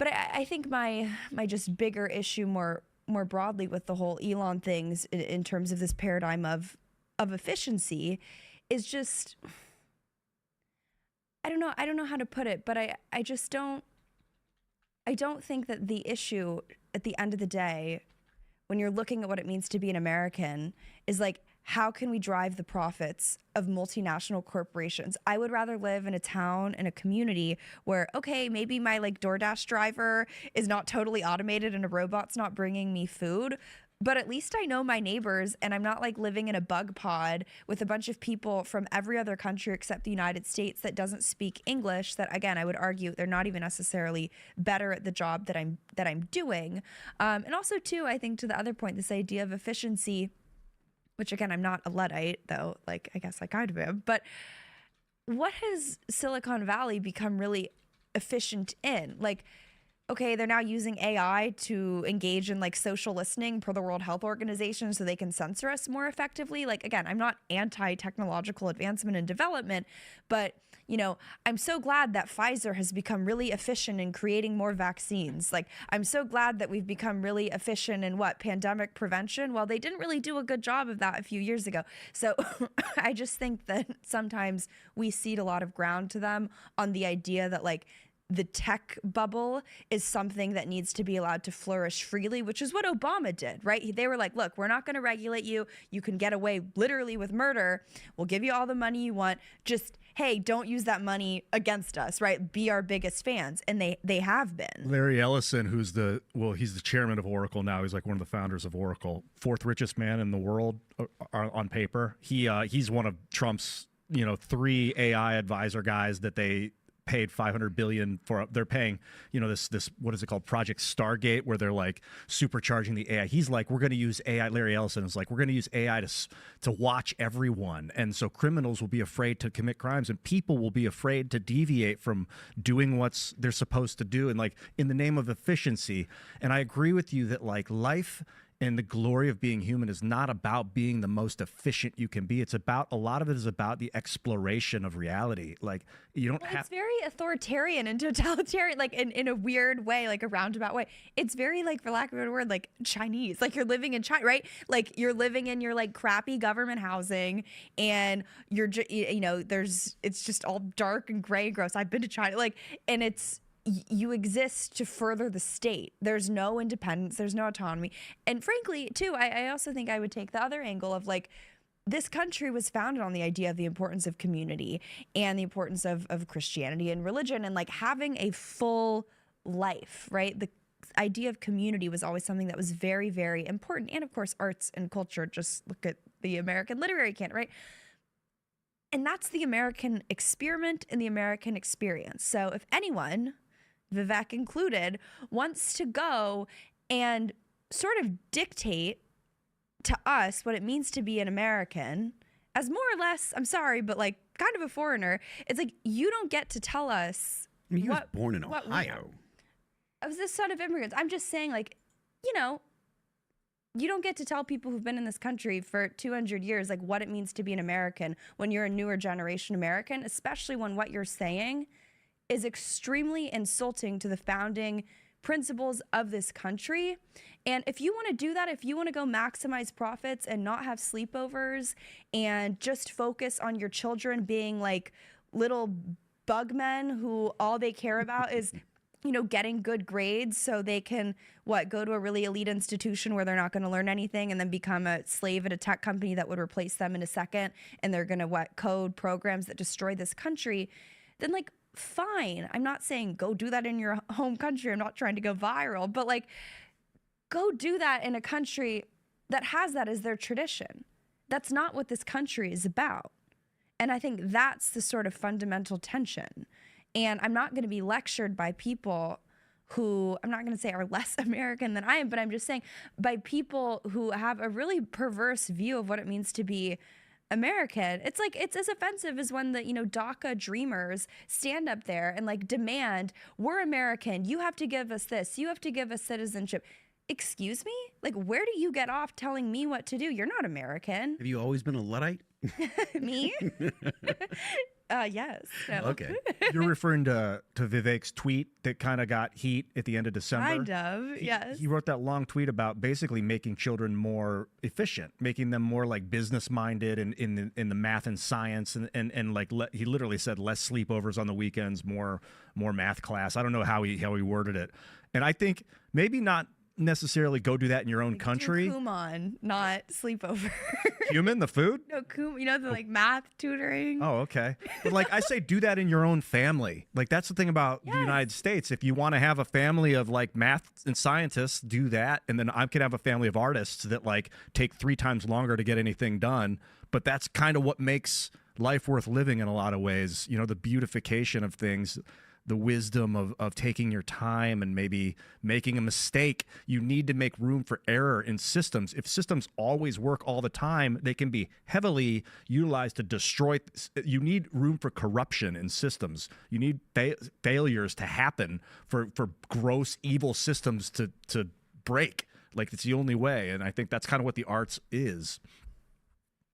But I think my just bigger issue more broadly with the whole Elon things in terms of this paradigm of efficiency is just, I don't know how to put it, but I just don't think that the issue at the end of the day, when you're looking at what it means to be an American, is like, how can we drive the profits of multinational corporations? I would rather live in a town, in a community where, okay, maybe my like DoorDash driver is not totally automated and a robot's not bringing me food, but at least I know my neighbors and I'm not like living in a bug pod with a bunch of people from every other country except the United States that doesn't speak English, that again, I would argue they're not even necessarily better at the job that I'm doing. And also too, I think to the other point, this idea of efficiency, which again, I'm not a Luddite though, like I guess I kind of am, but what has Silicon Valley become really efficient in? Like, okay, they're now using AI to engage in like social listening per the World Health Organization so they can censor us more effectively. Like, again, I'm not anti-technological advancement and development, but you know, I'm so glad that Pfizer has become really efficient in creating more vaccines. Like, I'm so glad that we've become really efficient in pandemic prevention. Well, they didn't really do a good job of that a few years ago. So I just think that sometimes we cede a lot of ground to them on the idea that like the tech bubble is something that needs to be allowed to flourish freely, which is what Obama did, right? They were like, look, we're not going to regulate you. You can get away literally with murder. We'll give you all the money you want. Just, hey, don't use that money against us, right? Be our biggest fans. And they have been. Larry Ellison, he's the chairman of Oracle now. He's like one of the founders of Oracle, fourth richest man in the world on paper. He's one of Trump's, 3 AI advisor guys that they paid $500 billion for. They're paying, this what is it called, Project Stargate, where they're like supercharging the AI. He's like, we're going to use AI. Larry Ellison is like, we're going to use AI to watch everyone, and so criminals will be afraid to commit crimes, and people will be afraid to deviate from doing what's they're supposed to do, and like in the name of efficiency. And I agree with you that like life and the glory of being human is not about being the most efficient you can be. It's about, a lot of it is about the exploration of reality. Like you don't have. It's very authoritarian and totalitarian, like in a weird way, like a roundabout way. It's very like, for lack of a better word, like Chinese, like you're living in China, right? Like you're living in your like crappy government housing and you're, it's just all dark and gray and gross. I've been to China, like, and you exist to further the state. There's no independence. There's no autonomy. And frankly, too, I also think I would take the other angle of like, this country was founded on the idea of the importance of community and the importance of Christianity and religion and like having a full life, right? The idea of community was always something that was very, very important. And of course, arts and culture, just look at the American literary canon, right? And that's the American experiment and the American experience. So if anyone, Vivek included, wants to go and sort of dictate to us what it means to be an American as more or less, I'm sorry, but like kind of a foreigner, it's like, you don't get to tell us. I mean, he was born in Ohio. I was the son of immigrants. I'm just saying, like, you don't get to tell people who've been in this country for 200 years, like what it means to be an American when you're a newer generation American, especially when what you're saying is extremely insulting to the founding principles of this country. And if you want to do that, if you want to go maximize profits and not have sleepovers and just focus on your children being like little bug men who all they care about is, getting good grades so they can, go to a really elite institution where they're not going to learn anything and then become a slave at a tech company that would replace them in a second, and they're going to, code programs that destroy this country, then like, fine. I'm not saying go do that in your home country. I'm not trying to go viral, but like go do that in a country that has that as their tradition. That's not what this country is about. And I think that's the sort of fundamental tension. And I'm not going to be lectured by people who, I'm not going to say are less American than I am, but I'm just saying by people who have a really perverse view of what it means to be American. It's like, it's as offensive as when the, DACA dreamers stand up there and like demand, we're American. You have to give us this. You have to give us citizenship. Excuse me? Like, where do you get off telling me what to do? You're not American. Have you always been a Luddite? Me? Yes. No. Okay. You're referring to Vivek's tweet that kind of got heat at the end of December. Kind of, yes. He wrote that long tweet about basically making children more efficient, making them more like business minded and in the math and science, and like he literally said less sleepovers on the weekends, more math class. I don't know how he worded it, and I think maybe not necessarily go do that in your own country. Do Kumon, not sleepover. Human, the food? No, the like math tutoring. Oh, okay. But like I say, do that in your own family. Like that's the thing about the United States. If you want to have a family of like math and scientists, do that. And then I could have a family of artists that like take 3 times longer to get anything done. But that's kind of what makes life worth living in a lot of ways. You know, the beautification of things, the wisdom of taking your time and maybe making a mistake. You need to make room for error in systems. If systems always work all the time, they can be heavily utilized to destroy. You need room for corruption in systems. You need failures to happen for gross, evil systems to break. Like it's the only way. And I think that's kind of what the arts is.